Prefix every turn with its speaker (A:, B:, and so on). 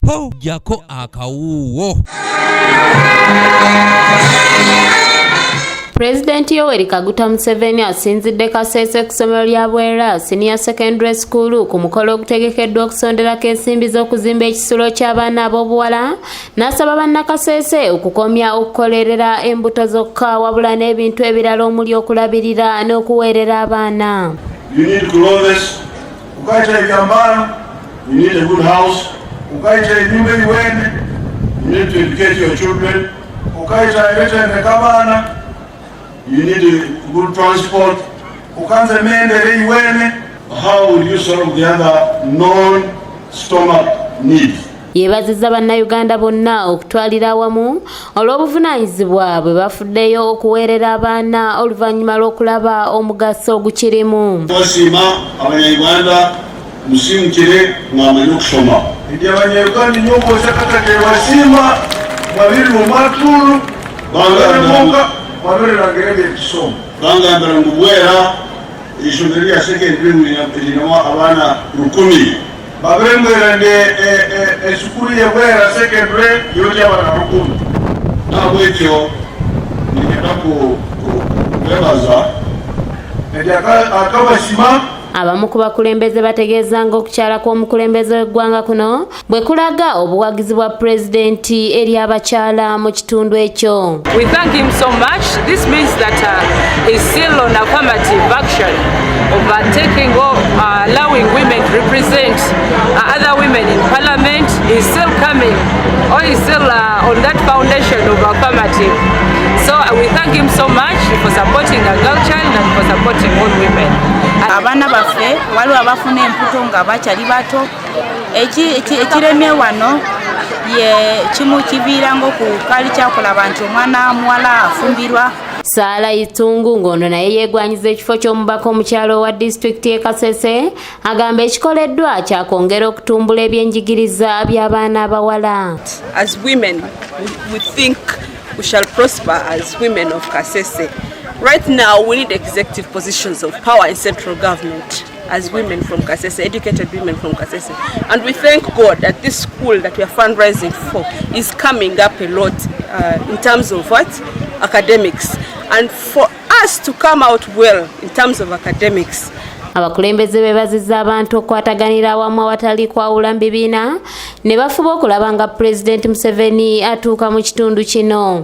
A: po jako akawuwo.
B: President Yoweri Kaguta Museveni asinzidde Kasese ku ssomero lya Bwera Senior Secondary School ku mukolo ogutegekeddwa okusonderako ensimbi z'okuzimba ekisulo ky'abaana ab'obuwala n'asaba bannakasese okukomya okukolerera embuto zokka wabula n'ebintu ebirala omuli okulabirira n'okuweerera abaana.
C: You need clothes, ukaita ebyambalo, you need a good house, ukaita enyumba eyiwene, you need to educate your children, ukaita eretendeka abaana, you need good transport. How will you solve the other non-stomach needs?
B: Yeebazizza bannayuganda bonna okutwalira awamu olw'obuvunaanyizibwa bwe bafuddeyo okuweerera abaana oluvannyuma lw'okulaba omugaso ogukirimu.
C: Basiima abanyayuganda musimukire mwamanyi okusoma. Idi abanyayuganda nnyongo osakatake basiima babiri mu matulu bangamuka wabererangere by'ekisoma. Bangambira ngu Bwera ishomero lya secondary lirinamu abaana 10. Babembwera esukulu ya Bwera secondary yoti abaana 10. Nabwekyo nigenda kubebaza edi akabasima.
B: Abamu ku bakulembeze bategeeza ng'okukyala kw'omukulembeze w'eggwanga kuno bwe kulaga obuwagizi bwa pulezidenti eri abakyala mu kitundu ekyo.
D: We thank him so much. This means that he's still on affirmative action of taking off, allowing women to represent other women in parliament. He's still coming, or he's still on that foundation of affirmative. So we thank him so much for supporting a girl child and for supporting all women.
E: Abaana baffe waliwo abafuna emputo nga bakyali bato. Ekiremye wano ye kimu kiviiranga okukaali kyakulaba nti omwana muwala afumbirwa.
B: Saala Itungu ng'ono naye yeegwanyiza ekifo ky'omubaka omukyalo wa disitulikiti y'e Kasese agamba ekikoleddwa kyakwongera okutumbula ebyenjigiriza by'abaana abawala.
D: As women, we think we shall prosper as women of Kasese. Right now, we need executive positions of power in central government as women from Kasese, educated women from Kasese. And we thank God that this school that we are fundraising for is coming up a lot in terms of what? Academics. And for us to come out well in terms of academics.
B: Abakulembeze beebazizza abantu okukwataganira awamu awatali kwawula mu bibiina ne bafuba okulaba nga Pulezidenti Museveni atuuka mu kitundu kino.